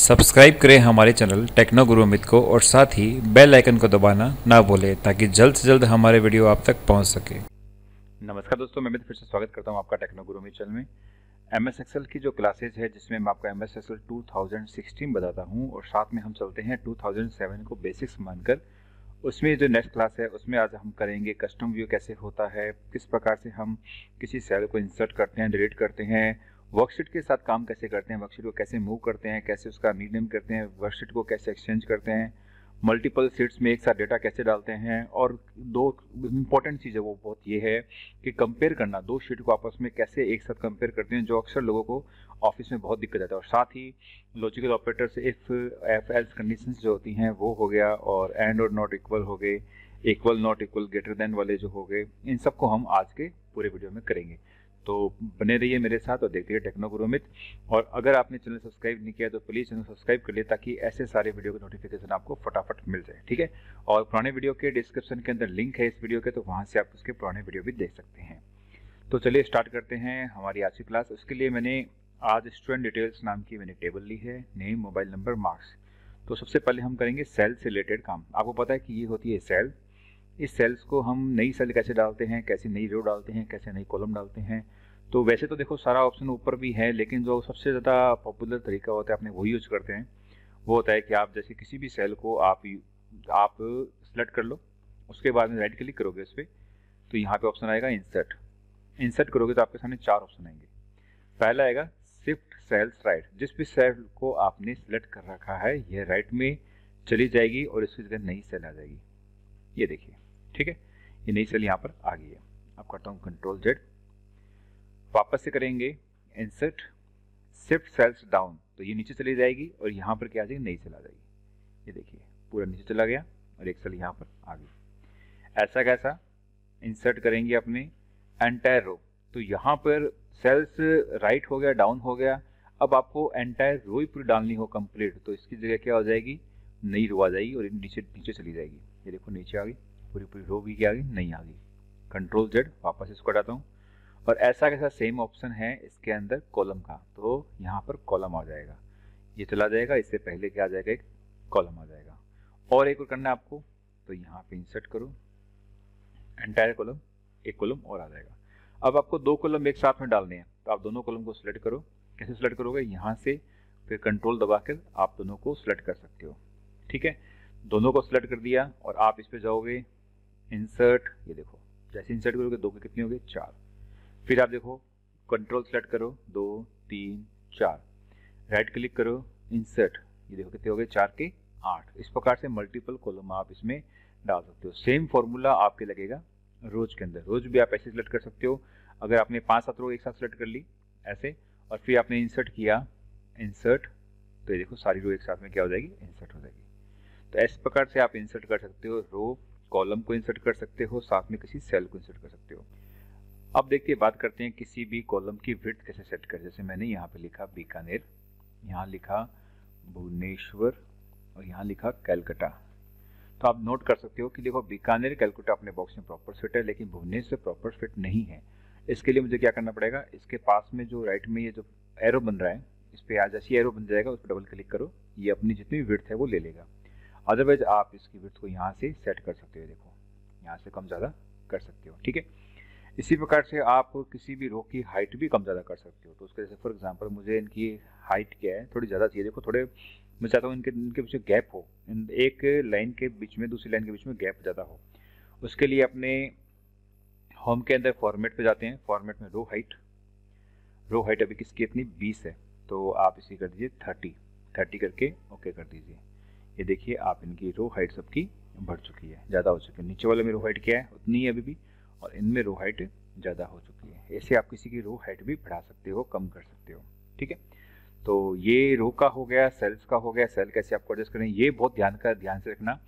Subscribe करें हमारे channel techno गुरु अमित को और साथ ही बेल आइकन को दबाना ना भूलें ताकि जल्द से जल्द हमारे वीडियो आप तक पहुंच सके। नमस्कार दोस्तों, मैं अमित फिर से स्वागत करता हूं आपका टेक्नो गुरु अमित चैनल में। MS एक्सेल की जो क्लासेज है जिसमें मैं आपको MS एक्सेल 2016 बताता हूं और साथ में हम चलते हैं 2007 को बेसिक्स मानकर। उसमें जो नेक्स्ट क्लास है उसमें आज हम करेंगे कस्टम व्यू कैसे होता है, किस प्रकार से हम किसी सेल को इंसर्ट करते हैं, डिलीट करते हैं, वर्कशीट के साथ काम कैसे करते हैं, वर्कशीट को कैसे मूव करते हैं, कैसे उसका रीनेम करते हैं, वर्कशीट को कैसे एक्सचेंज करते हैं, मल्टीपल शीट्स में एक साथ डेटा कैसे डालते हैं। और दो इम्पॉर्टेंट चीज़ है वो बहुत ये है कि कंपेयर करना, दो शीट को आपस में कैसे एक साथ कंपेयर करते हैं, जो अक्सर लोगों को ऑफिस में बहुत दिक्कत आता है। और साथ ही logical operators, if F else conditions जो होती हैं वो हो गया, और एंड और नॉट इक्वल हो गए, equal not equal greater than वाले जो हो गए, इन सबको हम आज के पूरे वीडियो में करेंगे। तो बने रहिए मेरे साथ और देखते रहिए टेक्नो गुरु अमित। और अगर आपने चैनल सब्सक्राइब नहीं किया तो प्लीज़ चैनल सब्सक्राइब कर लिए ताकि ऐसे सारे वीडियो के नोटिफिकेशन आपको फटाफट मिल जाए, ठीक है। और पुराने वीडियो के डिस्क्रिप्शन के अंदर लिंक है इस वीडियो के, तो वहाँ से आप उसके पुराने वीडियो भी देख सकते हैं। तो चलिए स्टार्ट करते हैं हमारी आज की क्लास। उसके लिए मैंने आज स्टूडेंट डिटेल्स नाम की मैंने टेबल ली है, नेम, मोबाइल नंबर, मार्क्स। तो सबसे पहले हम करेंगे सेल से रिलेटेड काम। आपको पता है कि ये होती है सेल। इस सेल्स को हम नई सेल कैसे डालते हैं, कैसे नई रो डालते हैं, कैसे नई कॉलम डालते हैं। तो वैसे तो देखो सारा ऑप्शन ऊपर भी है, लेकिन जो सबसे ज़्यादा पॉपुलर तरीका होता है अपने वही यूज करते हैं। वो होता है कि आप जैसे किसी भी सेल को आप सेलेक्ट कर लो, उसके बाद में राइट क्लिक करोगे इस पर, तो यहाँ पे ऑप्शन आएगा इंसर्ट। इंसर्ट करोगे तो आपके सामने चार ऑप्शन आएंगे। पहला आएगा शिफ्ट सेल्स राइट। जिस भी सेल को आपने सेलेक्ट कर रखा है यह राइट में चली जाएगी और इसकी जगह नई सेल आ जाएगी। ये देखिए, ठीक है, ये नई सेल यहाँ पर आ गई है। आप करता हूँ कंट्रोल जेड, वापस से करेंगे इंसर्ट शिफ्ट सेल्स डाउन, तो ये नीचे चली जाएगी और यहाँ पर क्या आ जाएगी, नई सेल आ जाएगी। ये देखिए पूरा नीचे चला गया और एक सेल यहाँ पर आ गई। ऐसा कैसा इंसर्ट करेंगे अपने एंटायर रो, तो यहाँ पर सेल्स राइट हो गया, डाउन हो गया। अब आपको एंटायर रो ही पूरी डालनी हो कंप्लीट, तो इसकी जगह क्या हो जाएगी, नई रो आ जाएगी और नीचे नीचे चली जाएगी। ये देखो नीचे आ गई, पूरी पूरी रो भी क्या आ गई, नई आ गई। कंट्रोल जेड, वापस इसको हटाता हूँ। और ऐसा कैसा सेम ऑप्शन है इसके अंदर कॉलम का, तो यहाँ पर कॉलम आ जाएगा, ये चला जाएगा, इससे पहले क्या आ जाएगा, एक कॉलम आ जाएगा। और एक और करना है आपको, तो यहाँ पे इंसर्ट करो एंटायर कॉलम, एक कॉलम और आ जाएगा। अब आपको दो कॉलम एक साथ में डालने हैं, तो आप दोनों कॉलम को सिलेक्ट करो। कैसे सिलेक्ट करोगे, यहाँ से फिर कंट्रोल दबा कर आप दोनों को सिलेक्ट कर सकते हो, ठीक है। दोनों को सिलेक्ट कर दिया और आप इस पे जाओगे इंसर्ट, ये देखो जैसे इंसर्ट करोगे दो के कितने हो गए, चार। फिर आप देखो कंट्रोल सेलेक्ट करो, 2 3 4, राइट क्लिक करो इंसर्ट, ये देखो कितने हो गए, 4 के 8। इस प्रकार से मल्टीपल कॉलम आप इसमें डाल सकते हो। सेम फॉर्मूला आपके लगेगा रोज के अंदर। रोज भी आप ऐसे सिलेक्ट कर सकते हो। अगर आपने 5-7 रो एक साथ सिलेक्ट कर ली ऐसे, और फिर आपने इंसर्ट किया इंसर्ट, तो ये देखो सारी रो एक साथ में क्या हो जाएगी, इंसर्ट हो जाएगी। तो इस प्रकार से आप इंसर्ट कर सकते हो, रो कॉलम को इंसर्ट कर सकते हो, साथ में किसी सेल को इंसर्ट कर सकते हो। अब देखिए बात करते हैं किसी भी कॉलम की विड्थ कैसे सेट करें। जैसे मैंने यहाँ पे लिखा बीकानेर, यहाँ लिखा भुवनेश्वर और यहाँ लिखा कैलकाटा। तो आप नोट कर सकते हो कि देखो बीकानेर कैलकाटा अपने बॉक्स में प्रॉपर फिट है, लेकिन भुवनेश्वर प्रॉपर फिट नहीं है। इसके लिए मुझे क्या करना पड़ेगा, इसके पास में जो राइट में ये जो एरो बन रहा है, इस पर आज जैसे एरो बन जाएगा उस पर डबल क्लिक करो, ये अपनी जितनी विड्थ है वो ले लेगा। अदरवाइज आप इसकी विड्थ को यहाँ से सेट कर सकते हो, देखो यहाँ से कम ज़्यादा कर सकते हो, ठीक है। इसी प्रकार से आप किसी भी रो की हाइट भी कम ज़्यादा कर सकते हो। तो उसके जैसे फॉर एग्जांपल मुझे इनकी हाइट क्या है, थोड़ी ज़्यादा चाहिए, देखो थोड़े मैं चाहता हूँ इनके बीच में गैप हो, एक लाइन के बीच में दूसरी लाइन के बीच में गैप ज़्यादा हो। उसके लिए अपने होम के अंदर फॉर्मेट पे जाते हैं, फॉर्मेट में रो हाइट अभी किसकी इतनी 20 है, तो आप इसकी कर दीजिए 30 करके ओके कर दीजिए। ये देखिए आप इनकी रो हाइट सबकी बढ़ चुकी है, ज़्यादा हो चुकी है। नीचे वाले में रो हाइट क्या है, उतनी है अभी भी, और इनमें रो हाइट ज़्यादा हो चुकी है। ऐसे आप किसी की रो हाइट भी बढ़ा सकते हो, कम कर सकते हो, ठीक है। तो ये रो का हो गया, सेल्स का हो गया। सेल कैसे आपको एडजस्ट करें, ये बहुत ध्यान से रखना।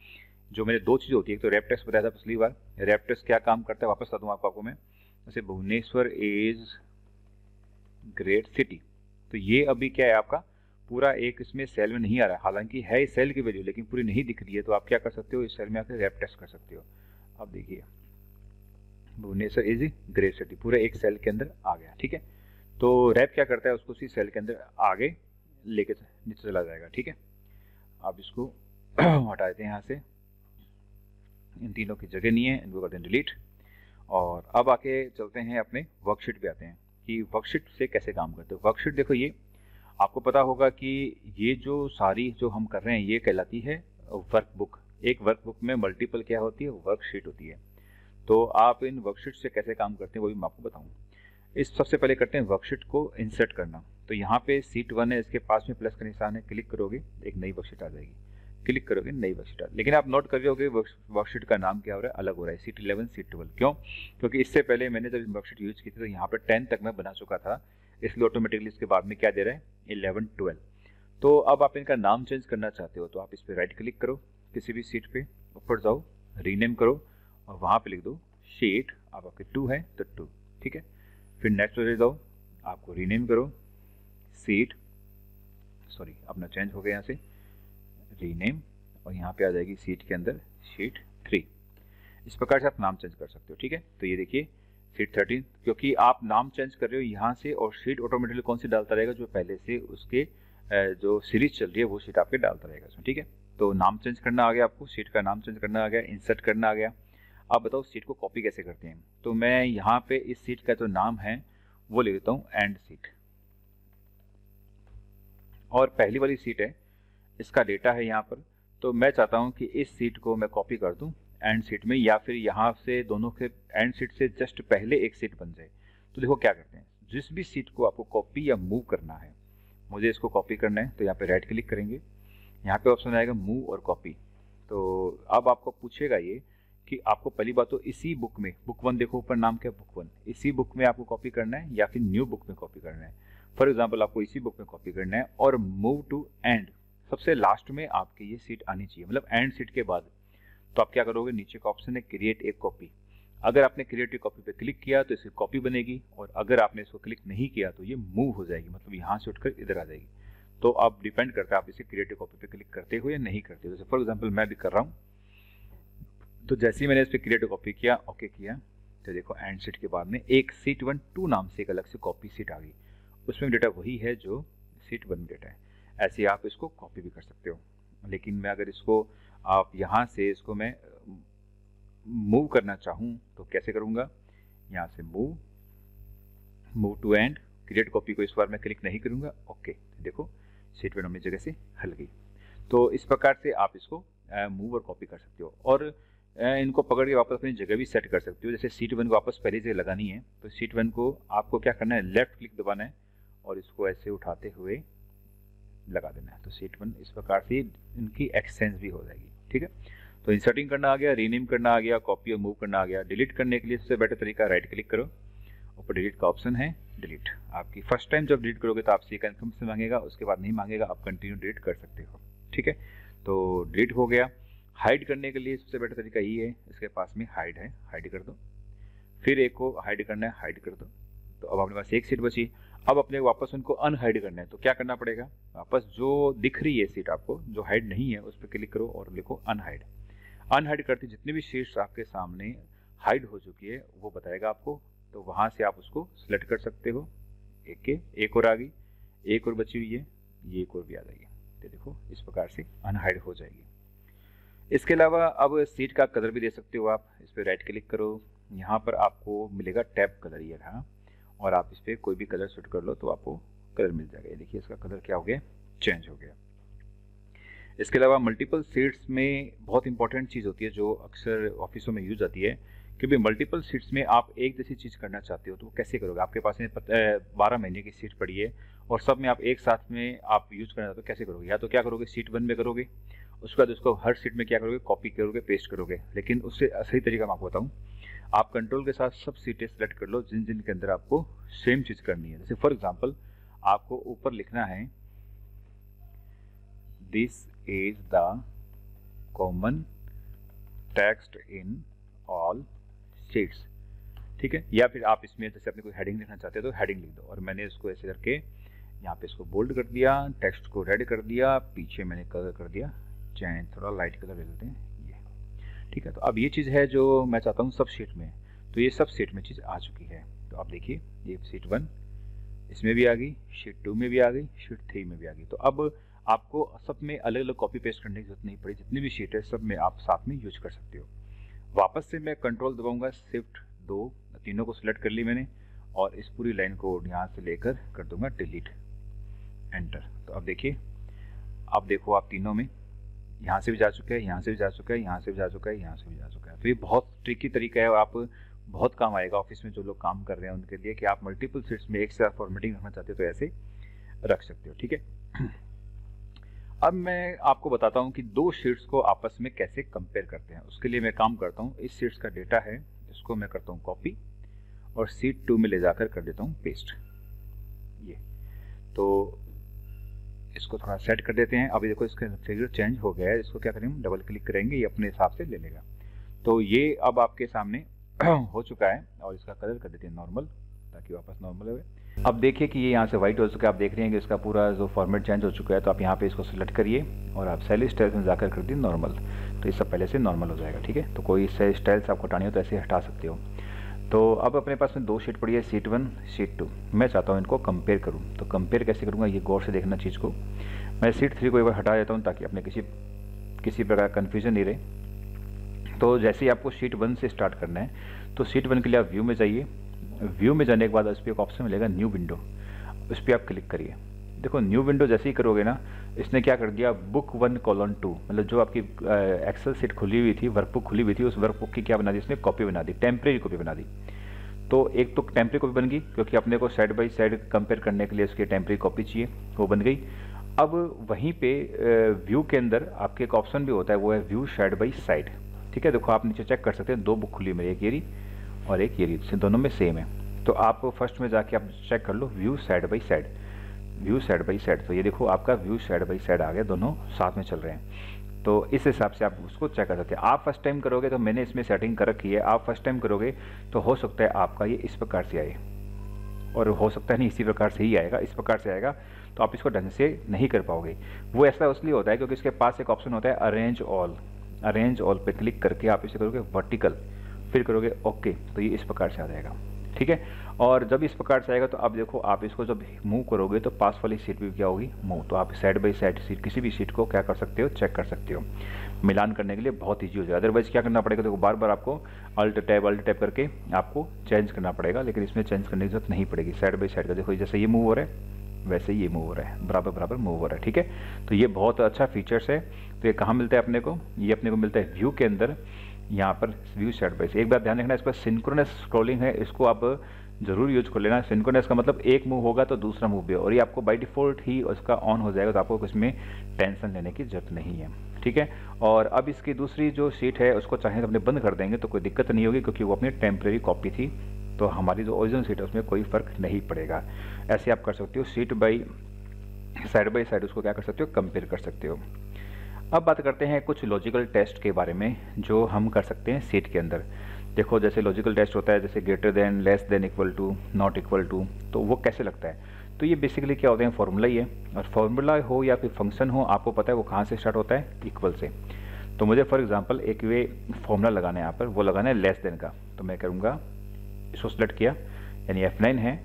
जो मेरे दो चीज़ होती है, एक तो रैप टेस्ट बताया था पिछली बार, रैप टेस्ट क्या काम करता है वापस बता दूँ आपको मैं। जैसे भुवनेश्वर इज ग्रेट सिटी, तो ये अभी क्या है आपका पूरा एक इसमें सेल में नहीं आ रहा है, हालांकि है इस सेल की वैल्यू लेकिन पूरी नहीं दिख रही है। तो आप क्या कर सकते हो, इस सेल में आकर रैप टेस्ट कर सकते हो। अब देखिए भुवनेश्वर इज ग्रेट सिटी पूरे एक सेल के अंदर आ गया, ठीक है। तो रैप क्या करता है, उसको उसी सेल के अंदर आगे लेके नीचे चला जाएगा। ठीक है, आप इसको हटा देते हैं यहाँ से, इन तीनों की जगह नहीं है, इनको करते हैं डिलीट। और अब आके चलते हैं अपने वर्कशीट पे आते हैं कि वर्कशीट से कैसे काम करते हैं। वर्कशीट देखो, ये आपको पता होगा कि ये जो सारी जो हम कर रहे हैं ये कहलाती है वर्कबुक। एक वर्कबुक में मल्टीपल क्या होती है, वर्कशीट होती है। तो आप इन वर्कशीट से कैसे काम करते हैं वो भी मैं आपको बताऊँ। इस सबसे पहले करते हैं वर्कशीट को इंसर्ट करना। तो यहाँ पे सीट 1 है, इसके पास में प्लस का निशान है, क्लिक करोगे एक नई वर्कशीट आ जाएगी, क्लिक करोगे नई वर्कशीट आ। लेकिन आप नोट कर रहे होगे वर्कशीट का नाम क्या हो रहा है, अलग हो रहा है, सीट 11 सीट 12। क्यों? क्योंकि इससे पहले मैंने जब वर्कशीट यूज की थी तो यहाँ पे 10 तक मैं बना चुका था, इसलिए ऑटोमेटिकली इसके बाद में क्या दे रहा है, 11 12। तो अब आप इनका नाम चेंज करना चाहते हो तो आप इस पर राइट क्लिक करो, किसी भी सीट पे ऊपर जाओ, रीनेम करो और वहाँ पे लिख दो शीट। अब आपके 2 है तो 2, ठीक है। फिर नेक्स्ट पे जाओ, आपको रीनेम करो सीट, सॉरी अपना चेंज हो गया यहाँ से, रीनेम, और यहाँ पे आ जाएगी सीट के अंदर शीट 3। इस प्रकार से आप नाम चेंज कर सकते हो। ठीक है, तो ये देखिए सीट 13, क्योंकि आप नाम चेंज कर रहे हो यहाँ से, और शीट ऑटोमेटिकली कौन सी डालता रहेगा, जो पहले से उसके जो सीरीज चल रही है वो शीट आपके डालता रहेगा इसमें। ठीक है, तो नाम चेंज करना आ गया, आपको सीट का नाम चेंज करना आ गया, इंसर्ट करना आ गया। अब बताओ सीट को कॉपी कैसे करते हैं। तो मैं यहाँ पे इस सीट का जो नाम है वो ले लेता हूँ एंड सीट, और पहली वाली सीट है, इसका डेटा है यहाँ पर। तो मैं चाहता हूँ कि इस सीट को मैं कॉपी कर दूँ एंड सीट में, या फिर यहाँ से दोनों के एंड सीट से जस्ट पहले एक सीट बन जाए। तो देखो क्या करते हैं, जिस भी सीट को आपको कॉपी या मूव करना है, मुझे इसको कॉपी करना है तो यहाँ पे राइट क्लिक करेंगे, यहाँ पे ऑप्शन आएगा मूव और कॉपी। तो अब आपको पूछेगा ये कि आपको पहली बात तो इसी बुक में, बुक 1 देखो ऊपर नाम क्या है, बुक 1, इसी बुक में आपको कॉपी करना है या फिर न्यू बुक में कॉपी करना है। फॉर एग्जाम्पल आपको इसी बुक में कॉपी करना है, और मूव टू एंड, सबसे लास्ट में आपकी ये सीट आनी चाहिए, मतलब एंड सीट के बाद। तो आप क्या करोगे, नीचे का ऑप्शन है क्रिएट ए कॉपी। अगर आपने क्रिएट ए कॉपी पे क्लिक किया तो इसकी कॉपी बनेगी, और अगर आपने इसको क्लिक नहीं किया तो ये मूव हो जाएगी, मतलब यहाँ से उठकर इधर आ जाएगी। तो आप डिपेंड करता है आप इसे क्रिएट ए कॉपी पे क्लिक करते हो या नहीं करते हो। जैसे फॉर एग्जाम्पल मैं भी कर रहा हूँ, तो जैसे ही मैंने इस पर क्रिएट कॉपी किया, ओके किया, तो देखो एंड सीट के बाद में एक सीट 1 2 नाम से एक अलग से कॉपी सीट आ गई, उसमें डेटा वही है जो सीट 1 डेटा है। ऐसे आप इसको कॉपी भी कर सकते हो। लेकिन मैं अगर इसको आप यहाँ से इसको मैं मूव करना चाहूँ तो कैसे करूँगा, यहाँ से move to end, create copy को इस बार मैं क्लिक नहीं करूँगा, ओके, देखो सीट 1 अपनी जगह से हल गई। तो इस प्रकार से आप इसको मूव और कॉपी कर सकते हो, और इनको पकड़ के वापस अपनी जगह भी सेट कर सकते हो। जैसे सीट 1 को वापस पहली जगह लगानी है तो सीट 1 को आपको क्या करना है, लेफ्ट क्लिक दबाना है और इसको ऐसे उठाते हुए लगा देना है। तो सीट 1 इस प्रकार से इनकी एक्सचेंज भी हो जाएगी। ठीक है, तो इंसर्टिंग करना आ गया, रीनेम करना आ गया, कॉपी और मूव करना आ गया। डिलीट करने के लिए सबसे बेटर तरीका, राइट क्लिक करो, ऊपर डिलीट का ऑप्शन है, डिलीट। आपकी फर्स्ट टाइम जब डिलीट करोगे तो आपसे कन्फर्मेशन मांगेगा, उसके बाद नहीं मांगेगा, आप कंटिन्यू डिलीट कर सकते हो। ठीक है, तो डिलीट हो गया। हाइड करने के लिए सबसे बेटर तरीका यही है, इसके पास में हाइड है, हाइड कर दो। फिर एक को हाइड करना है, हाइड कर दो। तो अब अपने पास एक सीट बची। अब अपने वापस उनको अनहाइड करना है, तो क्या करना पड़ेगा, वापस जो दिख रही है सीट आपको, जो हाइड नहीं है, उस पर क्लिक करो और लिखो अनहाइड। अनहाइड करते जितनी भी सीट्स आपके सामने हाइड हो चुकी है वो बताएगा आपको। तो वहाँ से आप उसको सिलेक्ट कर सकते हो। एक और आ गई, एक और बची हुई है, ये एक और भी आ जाएगी। तो देखो इस प्रकार से अनहाइड हो जाएगी। इसके अलावा अब सीट का कलर भी दे सकते हो आप। इस पर राइट क्लिक करो, यहाँ पर आपको मिलेगा टैब कलर ये रहा, और आप इस पर कोई भी कलर सेट कर लो तो आपको कलर मिल जाएगा। देखिए इसका कलर क्या हो गया, चेंज हो गया। इसके अलावा मल्टीपल सीट्स में बहुत इंपॉर्टेंट चीज़ होती है जो अक्सर ऑफिसों में यूज आती है, क्योंकि मल्टीपल सीट्स में आप एक जैसी चीज़ करना चाहते हो तो कैसे करोगे। आपके पास में 12 महीने की सीट पड़ी है और सब में आप एक साथ में आप यूज करना चाहते हो, कैसे करोगे। या तो क्या करोगे, सीट 1 में करोगे, उसके बाद उसको हर सीट में क्या करोगे, कॉपी करोगे, पेस्ट करोगे। लेकिन उससे सही तरीका मैं आपको बताऊँ, आप कंट्रोल के साथ सब सीटें सेलेक्ट कर लो जिन जिन के अंदर आपको सेम चीज़ करनी है। जैसे फॉर एग्जाम्पल आपको ऊपर लिखना है this is the common text in all seats. ठीक है, या फिर आप इसमें जैसे अपने कोई हेडिंग लिखना चाहते हो तो हेडिंग लिख दो। और मैंने इसको ऐसे करके यहाँ पे इसको बोल्ड कर दिया, टेक्स्ट को रेड कर दिया, पीछे मैंने कलर कर दिया चेंज, थोड़ा लाइट कलर ले लेते हैं ये। ठीक है, तो अब ये चीज़ है जो मैं चाहता हूँ सब सीट में, तो ये सब सीट में चीज़ आ चुकी है। तो आप देखिए ये सीट 1, इसमें भी आ गई, शीट 2 में भी आ गई, शीट 3 में भी आ गई। तो अब आपको सब में अलग अलग कॉपी पेस्ट करने की जरूरत नहीं पड़ी, जितनी भी शीट है सब में आप साथ में यूज कर सकते हो। वापस से मैं कंट्रोल दबाऊंगा, शिफ्ट 2, तीनों को सिलेक्ट कर ली मैंने, और इस पूरी लाइन को यहाँ से लेकर कर दूंगा डिलीट, एंटर। तो अब देखिए, अब देखो आप तीनों में यहाँ से भी जा चुका है, यहाँ से भी जा चुका है, यहाँ से भी जा चुका है, यहाँ से भी जा चुका है। तो ये बहुत ट्रिकी तरीका है और आप बहुत काम आएगा ऑफिस में जो लोग काम कर रहे हैं उनके लिए, कि आप मल्टीपल शीट्स में एक साथ फॉर्मेटिंग रखना चाहते हो तो ऐसे रख सकते हो, ठीक है। अब मैं आपको बताता हूँ कि दो शीट्स को आपस में कैसे कंपेयर करते हैं। उसके लिए मैं काम करता हूँ, इस शीट्स का डेटा है इसको मैं करता हूँ कॉपी और शीट 2 में ले जाकर कर देता हूँ पेस्ट। ये तो इसको थोड़ा सेट कर देते हैं। अभी देखो इसका फिगर चेंज हो गया है, इसको क्या करेंगे, डबल क्लिक करेंगे, ये अपने हिसाब से ले लेगा। तो ये अब आपके सामने हो चुका है और इसका कलर कर देते हैं नॉर्मल, ताकि वापस नॉर्मल हो। अब देखिए कि ये यहाँ से वाइट हो चुका है, आप देख रहे हैं कि इसका पूरा जो फॉर्मेट चेंज हो चुका है। तो आप यहाँ पे इसको सिलेक्ट करिए और आप सेल स्टाइल्स में जाकर कर दिए नॉर्मल, तो ये सब पहले से नॉर्मल हो जाएगा, ठीक है। तो कोई से स्टाइल्स आपको हटानी हो तो ऐसे हटा सकते हो। तो अब अपने पास में दो शीट पड़ी है, शीट 1 शीट 2। मैं चाहता हूँ इनको कंपेयर करूँ, तो कंपेयर कैसे करूँगा ये गौर से देखना चीज़ को। मैं शीट 3 को एक बार हटा देता हूँ ताकि अपने किसी प्रकार का कन्फ्यूजन नहीं रहे। तो जैसे ही आपको शीट 1 से स्टार्ट करना है तो शीट 1 के लिए आप व्यू में जाइए। व्यू में जाने के बाद उस पर एक ऑप्शन मिलेगा न्यू विंडो, उस पर आप क्लिक करिए। देखो न्यू विंडो जैसे ही करोगे ना, इसने क्या कर दिया, बुक 1:2, मतलब जो आपकी एक्सेल शीट खुली हुई थी, वर्कबुक खुली हुई थी, उस वर्कबुक की क्या बना दी इसने, कॉपी बना दी, टेम्परेरी कॉपी बना दी। तो एक तो टेम्परेरी कॉपी बन गई, क्योंकि अपने को साइड बाई साइड कंपेयर करने के लिए उसकी टेम्परेरी कॉपी चाहिए, वो बन गई। अब वहीं पे व्यू के अंदर आपके एक ऑप्शन भी होता है, वो है व्यू साइड बाई साइड, ठीक है। देखो आप नीचे चेक कर सकते हैं, दो बुक खुली मेरी, एक ये और एक ये, दोनों में सेम है। तो आप फर्स्ट में जाके आप चेक कर लो view side by side, view side by side. तो ये देखो आपका व्यू साइड बाई साइड आ गया, दोनों साथ में चल रहे हैं। तो इस हिसाब से आप उसको चेक कर सकते हैं। आप फर्स्ट टाइम करोगे तो मैंने इसमें सेटिंग कर रखी है, आप फर्स्ट टाइम करोगे तो हो सकता है आपका ये इस प्रकार से आए, और हो सकता है नहीं इसी प्रकार से ही आएगा, इस प्रकार से आएगा तो आप इसको ढंग से नहीं कर पाओगे। वो ऐसा इसलिए होता है क्योंकि इसके पास एक ऑप्शन होता है अरेंज ऑल, अरेंज ऑल पे क्लिक करके आप इसे करोगे वर्टिकल, फिर करोगे ओके, तो ये इस प्रकार से आ जाएगा, ठीक है। और जब इस प्रकार से आएगा तो अब देखो आप इसको जब मूव करोगे तो पास वाली सीट भी क्या होगी, मूव। तो आप साइड बाई साइड सीट किसी भी सीट को क्या कर सकते हो, चेक कर सकते हो। मिलान करने के लिए बहुत ईजी हो जाएगा। अदरवाइज क्या करना पड़ेगा, देखो बार बार आपको अल्ट टैब करके आपको चेंज करना पड़ेगा, लेकिन इसमें चेंज करने की जरूरत नहीं पड़ेगी। साइड बाई साइड का देखो जैसे ये मूव हो रहा है वैसे ये मूव हो रहा है, बराबर बराबर मूव हो रहा है, ठीक है। तो ये बहुत अच्छा फीचर्स है। तो ये कहाँ मिलता है अपने को, ये अपने को मिलता है व्यू के अंदर, यहाँ पर व्यू साइड बाई साइड। एक बात ध्यान रखना, इस पर सिंक्रोनस स्क्रॉलिंग है, इसको आप जरूर यूज कर लेना। सिंक्रोनस का मतलब एक मूव होगा तो दूसरा मूव भी, और ये आपको बाय डिफॉल्ट ही उसका ऑन हो जाएगा, तो आपको इसमें टेंशन लेने की जरूरत नहीं है, ठीक है। और अब इसकी दूसरी जो शीट है उसको चाहे तो अपने बंद कर देंगे तो कोई दिक्कत नहीं होगी, क्योंकि वो अपनी टेम्परेरी कॉपी थी, तो हमारी जो ओरिजिनल शीट है उसमें कोई फर्क नहीं पड़ेगा। ऐसे आप कर सकते हो, शीट बाई साइड उसको क्या कर सकते हो, कंपेयर कर सकते हो। अब बात करते हैं कुछ लॉजिकल टेस्ट के बारे में जो हम कर सकते हैं शीट के अंदर। देखो जैसे लॉजिकल टेस्ट होता है, जैसे greater than, less than, equal to, not equal to, तो वो कैसे लगता है। तो ये बेसिकली क्या होते हैं, फॉर्मूला ही है, और फॉर्मूला हो या फिर फंक्शन हो, आपको पता है वो कहाँ से स्टार्ट होता है, इक्वल से। तो मुझे फॉर एग्जांपल एक वे फॉर्मूला लगाना है यहाँ पर, वो लगाना है लेस देन का। तो मैं करूँगा, इसको सेलेक्ट किया, यानी F9 है,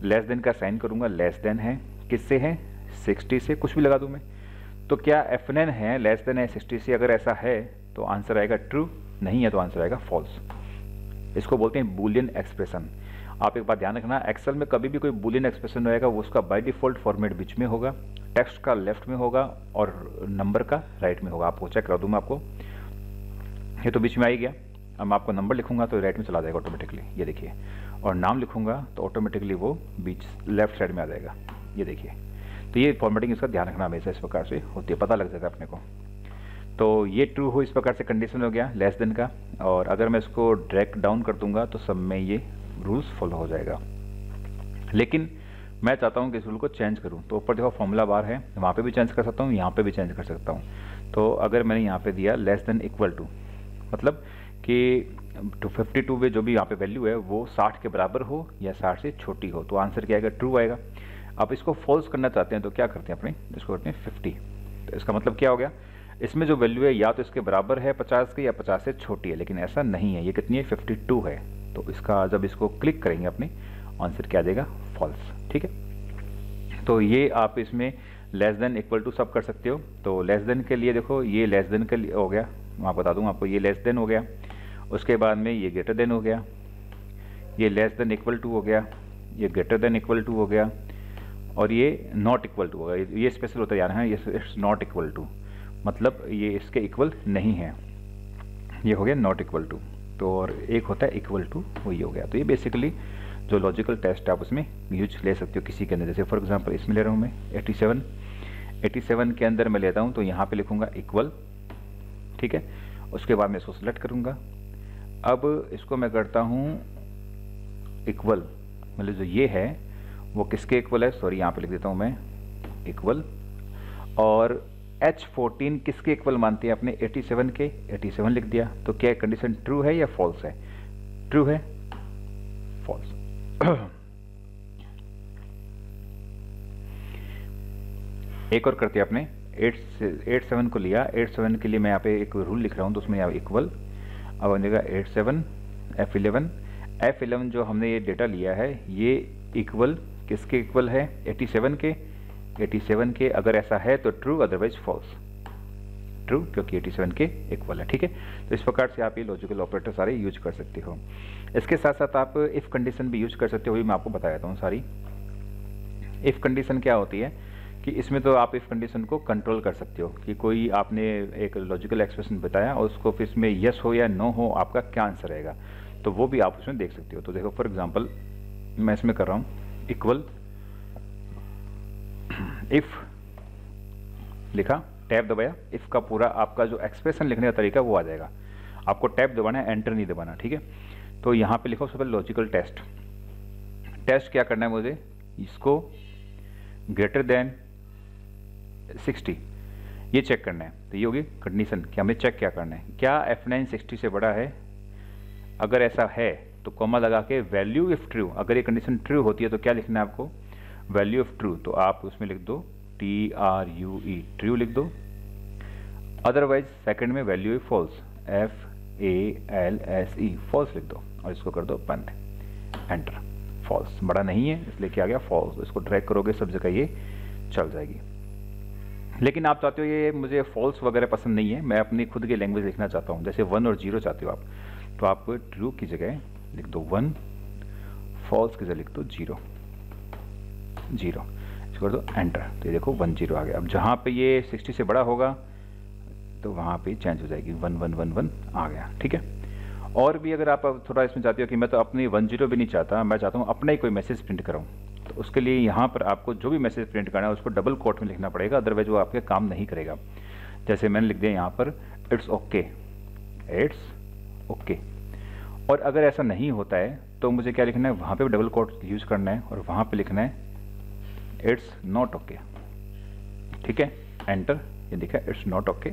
लेस देन का साइन करूँगा, लेस देन है, किससे है, 60 से, कुछ भी लगा दूँ मैं। तो क्या F9 है, लेस देन है 60 से, अगर ऐसा है तो आंसर आएगा ट्रू, नहीं है तो आंसर आएगा फॉल्स। इसको बोलते हैं बूलियन एक्सप्रेशन। आप एक बात ध्यान रखना, एक्सेल में कभी भी कोई बूलियन एक्सप्रेशन रहेगा वो उसका बाय डिफॉल्ट फॉर्मेट बीच में होगा, टेक्स्ट का लेफ्ट में होगा और नंबर का राइट में होगा। आपको चेक करा दूँ मैं आपको, ये तो बीच में आ ही गया। अब मैं आपको नंबर लिखूंगा तो राइट में चला जाएगा ऑटोमेटिकली, ये देखिए, और नाम लिखूंगा तो ऑटोमेटिकली वो बीच लेफ्ट साइड में आ जाएगा, ये देखिए। तो ये फॉर्मेटिंग इसका ध्यान रखना हमेशा इस प्रकार से होती है, पता लग जाता है अपने को। तो ये ट्रू हो, इस प्रकार से कंडीशन हो गया लेस देन का, और अगर मैं इसको ड्रैग डाउन कर दूंगा तो सब में ये रूल्स फॉलो हो जाएगा। लेकिन मैं चाहता हूँ कि इस रूल को चेंज करूँ, तो ऊपर देखो फॉर्मूला बार है, वहाँ पे भी चेंज कर सकता हूँ, यहाँ पे भी चेंज कर सकता हूँ। तो अगर मैंने यहाँ पे दिया लेस देन इक्वल टू, मतलब कि 252 में जो भी यहाँ पे वैल्यू है वो 60 के बराबर हो या 60 से छोटी हो, तो आंसर क्या आएगा, ट्रू आएगा। आप इसको फॉल्स करना चाहते हैं तो क्या करते हैं, अपने इसको करते हैं 50। तो इसका मतलब क्या हो गया, इसमें जो वैल्यू है या तो इसके बराबर है 50 के या 50 से छोटी है, लेकिन ऐसा नहीं है, ये कितनी है, 52 है। तो इसका जब इसको क्लिक करेंगे अपने, आंसर क्या आ जाएगा, फॉल्स। ठीक है, तो ये आप इसमें लेस देन इक्वल टू सब कर सकते हो। तो लेस देन के लिए देखो, ये लेस देन के लिए हो गया, मैं बता दूँ आपको, ये लेस देन हो गया, उसके बाद में ये ग्रेटर देन हो गया, ये लेस देन इक्वल टू हो गया, ये ग्रेटर देन इक्वल टू हो गया, और ये नॉट इक्वल टू हो गया। ये स्पेशल होता जा रहा है, ये इट्स नॉट इक्वल टू, मतलब ये इसके इक्वल नहीं है, ये हो गया नॉट इक्वल टू। तो और एक होता है इक्वल टू, वही हो गया। तो ये बेसिकली जो लॉजिकल टेस्ट आप उसमें यूज ले सकते हो किसी के अंदर। जैसे फॉर एग्जांपल इसमें ले रहा हूँ मैं 87 के अंदर मैं लेता हूँ, तो यहाँ पे लिखूँगा इक्वल। ठीक है, उसके बाद मैं इसको सेलेक्ट करूँगा। अब इसको मैं करता हूँ इक्वल, मतलब जो ये है वो किसके इक्वल है, सॉरी यहाँ पे लिख देता हूँ मैं इक्वल। और H14 किसके इक्वल मानते हैं अपने 87 के, 87 लिख दिया। तो क्या कंडीशन ट्रू है या फॉल्स है? ट्रू है, फॉल्स। एक और करते हैं अपने 87 को लिया, 87 के लिए मैं यहाँ पे एक रूल लिख रहा हूँ, तो उसमें यहाँ इक्वल। अब बनेगा 87 F11 जो हमने ये डेटा लिया है, ये इक्वल किसके इक्वल है, 87 के। 87 के अगर ऐसा है तो ट्रू, अदरवाइज फॉल्स। ट्रू क्योंकि 87 के इक्वल है। ठीक है, तो इस प्रकार से आप ये लॉजिकल ऑपरेटर सारे यूज कर सकते हो। इसके साथ साथ आप इफ़ कंडीशन भी यूज कर सकते हो, मैं आपको बता देता हूँ सारी। इफ़ कंडीशन क्या होती है कि इसमें तो आप इफ़ कंडीशन को कंट्रोल कर सकते हो कि कोई आपने एक लॉजिकल एक्सप्रेशन बताया और उसको फिर इसमें यस हो या नो हो, आपका क्या आंसर रहेगा, तो वो भी आप उसमें देख सकते हो। तो देखो फॉर एग्जाम्पल मैं इसमें कर रहा हूँ इक्वल, इफ़ लिखा, टैब दबाया, इफ़ का पूरा आपका जो एक्सप्रेशन लिखने का तरीका वो आ जाएगा। आपको टैब दबाना है, एंटर नहीं दबाना। ठीक है, तो यहाँ पे लिखो सबसे पहले लॉजिकल टेस्ट। टेस्ट क्या करना है मुझे, इसको ग्रेटर देन 60 ये चेक करना है। तो ये होगी कंडीशन कि हमें चेक क्या करना है, क्या F9 60 से बड़ा है। अगर ऐसा है तो कॉमा लगा के वैल्यू इफ ट्रू, अगर ये कंडीशन ट्रू होती है तो क्या लिखना है आपको, वैल्यू ऑफ ट्रू। तो आप उसमें लिख दो TRUE, ट्रू लिख दो। अदरवाइज सेकंड में value of false, FALSE, false लिख दो और इसको कर दो बंद, एंटर। फॉल्स बड़ा नहीं है इसलिए क्या आ गया, फॉल्स। इसको ड्रैग करोगे सब जगह ये चल जाएगी। लेकिन आप चाहते हो ये मुझे फॉल्स वगैरह पसंद नहीं है, मैं अपनी खुद की लैंग्वेज लिखना चाहता हूँ, जैसे 1 और 0 चाहते हो आप, तो आप ट्रू की जगह लिख दो 1, फॉल्स की जगह लिख दो 0, इसको कर दो एंटर। तो ये देखो 1 0 आ गया। अब जहाँ पे ये 60 से बड़ा होगा तो वहाँ पे चेंज हो जाएगी, 1 1 1 1 आ गया। ठीक है, और भी अगर आप थोड़ा इसमें चाहते हो कि मैं तो अपनी 1 0 भी नहीं चाहता, मैं चाहता हूँ अपना ही कोई मैसेज प्रिंट कराऊँ, तो उसके लिए यहाँ पर आपको जो भी मैसेज प्रिंट करना है उसको डबल कोट में लिखना पड़ेगा, अदरवाइज वो आपके काम नहीं करेगा। जैसे मैंने लिख दिया यहाँ पर इट्स ओके, इट्स ओके। और अगर ऐसा नहीं होता है तो मुझे क्या लिखना है, वहाँ पे डबल कोट यूज करना है और वहाँ पे लिखना है इट्स नॉट ओके। ठीक है, एंटर। ये देखा it's not okay,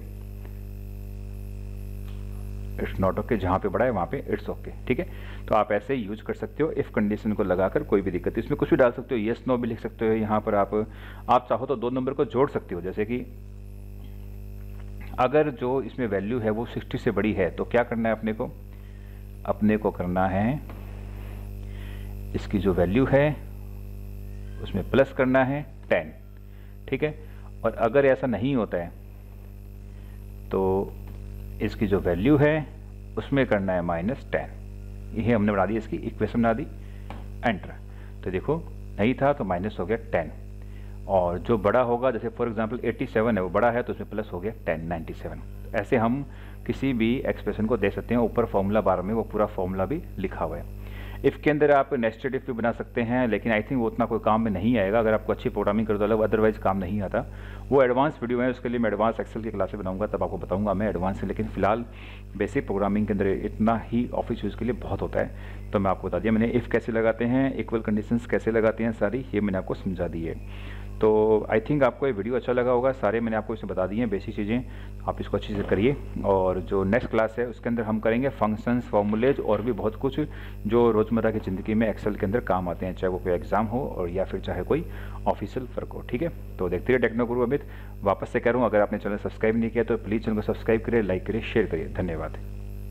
it's not okay, जहाँ पे बड़ा है वहाँ पे इट्स ओके। ठीक है, तो आप ऐसे यूज कर सकते हो इफ़ कंडीशन को लगाकर, कोई भी दिक्कत इसमें कुछ भी डाल सकते हो, येस नो भी लिख सकते हो। यहाँ पर आप चाहो तो 2 नंबर को जोड़ सकते हो, जैसे कि अगर जो इसमें वैल्यू है वो 60 से बड़ी है तो क्या करना है अपने को करना है, इसकी जो वैल्यू है उसमें प्लस करना है 10। ठीक है, और अगर ऐसा नहीं होता है तो इसकी जो वैल्यू है उसमें करना है -10। यही हमने बना दी, इसकी इक्वेशन बना दी, एंटर। तो देखो नहीं था तो माइनस हो गया 10, और जो बड़ा होगा जैसे फॉर एग्जांपल 87 है, वो बड़ा है तो उसमें प्लस हो गया 10, 97। ऐसे हम किसी भी एक्सप्रेशन को दे सकते हैं। ऊपर फॉर्मूला बार में वो पूरा फॉर्मूला भी लिखा हुआ है। इफ़ के अंदर आप नेस्टेड इफ भी बना सकते हैं, लेकिन आई थिंक वो उतना कोई काम में नहीं आएगा अगर आपको अच्छी प्रोग्रामिंग कर दो, अदरवाइज काम नहीं आता। वो एडवांस वीडियो है, उसके लिए मैं एडवांस एक्सेल की क्लासेस बनाऊंगा, तब आपको बताऊंगा मैं एडवांस से। लेकिन फिलहाल बेसिक प्रोग्रामिंग के अंदर इतना ही ऑफिस यूज़ के लिए बहुत होता है। तो मैं आपको बता दिया मैंने इफ़ कैसे लगाते हैं, इक्वल कंडीशंस कैसे लगाते हैं, सारी ये मैंने आपको समझा दी है। तो आई थिंक आपको ये वीडियो अच्छा लगा होगा। सारे मैंने आपको इसमें बता दिए हैं बेसिक चीज़ें, आप इसको अच्छे से करिए। और जो नेक्स्ट क्लास है उसके अंदर हम करेंगे फंक्शंस, फॉर्मूलेज और भी बहुत कुछ जो रोज़मर्रा की ज़िंदगी में एक्सेल के अंदर काम आते हैं, चाहे वो कोई एग्जाम हो और या फिर चाहे कोई ऑफिशियल वर्क हो। ठीक है, तो देखते रहिए टेक्नो गुरु अमित। वापस से कह रहा हूँ, अगर आपने चैनल सब्सक्राइब नहीं किया तो प्लीज़ चैनल को सब्सक्राइब करिए, लाइक करिए, शेयर करिए। धन्यवाद।